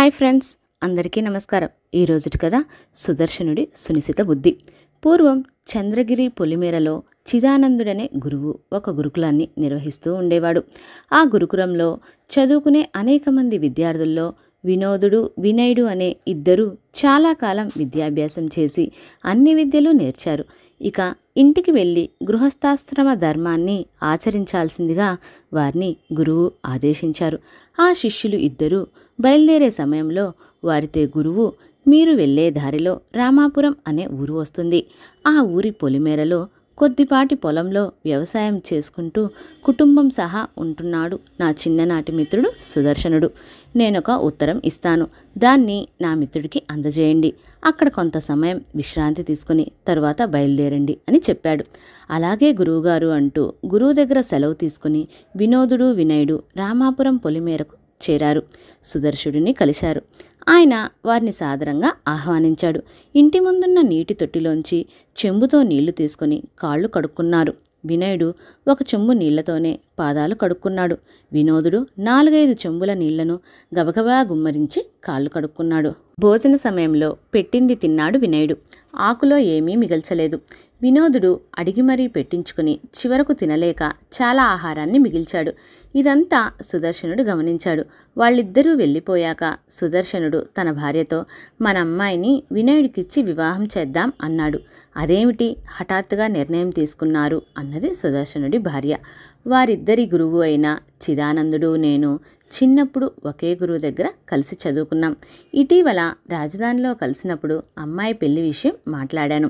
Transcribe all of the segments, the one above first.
Hi friends, అందరికీ నమస్కారం. ఈ రోజుటి కథ సుదర్శనుడి సునిశిత బుద్ధి. పూర్వం చంద్రగిరి పొలిమేరలో చిదానందుడనే గురువు ఒక గురుకులాన్ని నిర్వహిస్తూ ఉండేవాడు. ఆ గురుకులంలో చదువుకునే అనేక మంది విద్యార్థుల్లో వినోదుడు, వినయుడు అనే ఇద్దరు చాలా కాలం విద్యాభ్యాసం చేసి అన్ని విద్యలు నేర్చారు. ఇక ఇంటికి వెళ్ళి గృహస్థాశ్రమ ధర్మాన్ని ఆచరించాల్సిందిగా వారిని గురువు ఆదేశించారు. ఆ శిష్యులు ఇద్దరూ బయలుదేరే సమయంలో వారితో గురువు, మీరు వెళ్ళే దారిలో రామాపురం అనే ఊరు వస్తుంది. ఆ ఊరి పొలిమేరలో కొద్దిపాటి పొలంలో వ్యవసాయం చేసుకుంటూ కుటుంబం సహా ఉంటున్నాడు నా చిన్ననాటి మిత్రుడు సుదర్శనుడు. నేనొక ఉత్తరం ఇస్తాను, దాన్ని నా మిత్రుడికి అందజేయండి. అక్కడ కొంత సమయం విశ్రాంతి తీసుకుని తరువాత బయలుదేరండి అని చెప్పాడు. అలాగే గురువుగారు అంటూ గురువు దగ్గర సెలవు తీసుకుని వినోదుడు, వినయుడు రామాపురం పొలిమేరకు చేరారు. సుదర్శనుడిని కలిశారు. ఆయన వారిని సాదరంగా ఆహ్వానించాడు. ఇంటి ముందున్న నీటి తొట్టిలోంచి చెంబుతో నీళ్లు తీసుకుని కాళ్ళు కడుక్కున్నారు. వినయుడు ఒక చెంబు నీళ్లతోనే పాదాలు కడుక్కున్నాడు. వినోదుడు 4-5 చెంబుల నీళ్లను గబగబా గుమ్మరించి కాళ్ళు కడుక్కున్నాడు. భోజన సమయంలో పెట్టింది తిన్నాడు వినయుడు. ఆకులో ఏమీ మిగల్చలేదు. వినోదుడు అడిగి మరీ పెట్టించుకుని చివరకు తినలేక చాలా ఆహారాన్ని మిగిల్చాడు. ఇదంతా సుదర్శనుడు గమనించాడు. వాళ్ళిద్దరూ వెళ్ళిపోయాక సుదర్శనుడు తన భార్యతో, మన అమ్మాయిని వినయుడికిచ్చి వివాహం చేద్దాం అన్నాడు. అదేమిటి హఠాత్తుగా నిర్ణయం తీసుకున్నారు అన్నది సుదర్శనుడి భార్య. వారిద్దరి గురువు అయిన చిదానందుడు నేను చిన్నప్పుడు ఒకే గురువు దగ్గర కలిసి చదువుకున్నాం. ఇటీవల రాజధానిలో కలిసినప్పుడు అమ్మాయి పెళ్లి విషయం మాట్లాడాను.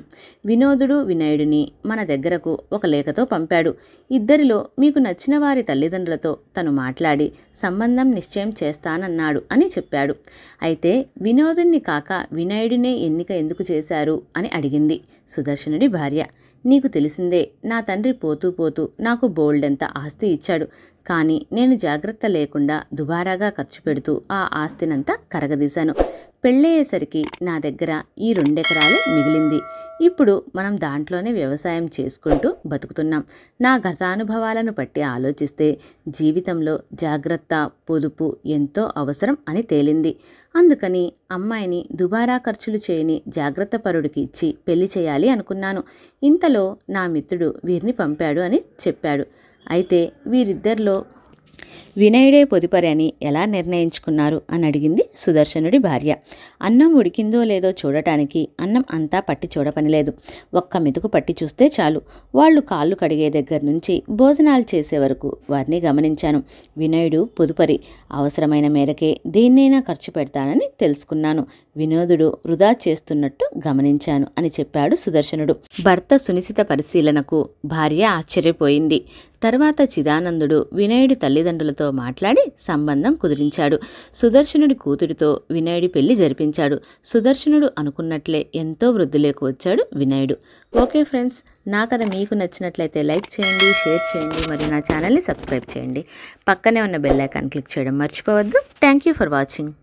వినోదుడు వినయుడిని మన దగ్గరకు ఒక లేఖతో పంపాడు. ఇద్దరిలో మీకు నచ్చిన వారి తల్లిదండ్రులతో తను మాట్లాడి సంబంధం నిశ్చయం చేస్తానన్నాడు అని చెప్పాడు. అయితే వినోదుణ్ణి కాక వినయుడినే ఎన్నిక ఎందుకు చేశారు అని అడిగింది సుదర్శనుడి భార్య. నీకు తెలిసిందే, నా తండ్రి పోతూ పోతూ నాకు బోల్డెంత ఆస్తి ఇచ్చాడు. కానీ నేను జాగ్రత్త లేకుండా దుబారాగా ఖర్చు పెడుతూ ఆ ఆస్తినంతా కరగదీశాను. పెళ్ళయ్యేసరికి నా దగ్గర ఈ 2 ఎకరాలే మిగిలింది. ఇప్పుడు మనం దాంట్లోనే వ్యవసాయం చేసుకుంటూ బతుకుతున్నాం. నా గతానుభవాలను బట్టి ఆలోచిస్తే జీవితంలో జాగ్రత్త, పొదుపు ఎంతో అవసరం అని తేలింది. అందుకని అమ్మాయిని దుబారా ఖర్చులు చేయని జాగ్రత్త పరుడికి ఇచ్చి పెళ్లి చేయాలి అనుకున్నాను. ఇంతలో నా మిత్రుడు వీరిని పంపాడు అని చెప్పాడు. అయితే వీరిద్దరిలో వినయుడే పొదుపరి అని ఎలా నిర్ణయించుకున్నారు అని అడిగింది సుదర్శనుడి భార్య. అన్నం ఉడికిందో లేదో చూడటానికి అన్నం అంతా పట్టి చూడపనిలేదు. ఒక్క మెతుకు పట్టి చూస్తే చాలు. వాళ్ళు కాళ్ళు కడిగే దగ్గర నుంచి భోజనాలు చేసే వరకు వారిని గమనించాను. వినయుడు పొదుపరి, అవసరమైన మేరకే దేన్నైనా ఖర్చు పెడతానని తెలుసుకున్నాను. వినోదుడు వృధా చేస్తున్నట్టు గమనించాను అని చెప్పాడు సుదర్శనుడు. భర్త సునిశిత పరిశీలనకు భార్య ఆశ్చర్యపోయింది. తర్వాత చిదానందుడు వినయుడి తల్లిదండ్రులతో మాట్లాడి సంబంధం కుదిరించాడు. సుదర్శనుడి కూతురితో వినయుడి పెళ్లి జరిపించాడు. సుదర్శనుడు అనుకున్నట్లే ఎంతో వృద్ధిలోకి వచ్చాడు వినయుడు. ఓకే ఫ్రెండ్స్, నా కథ మీకు నచ్చినట్లయితే లైక్ చేయండి, షేర్ చేయండి మరియు నా ఛానల్ని సబ్స్క్రైబ్ చేయండి. పక్కనే ఉన్న బెల్ ఐకాన్ క్లిక్ చేయడం మర్చిపోవద్దు. Thank you for watching.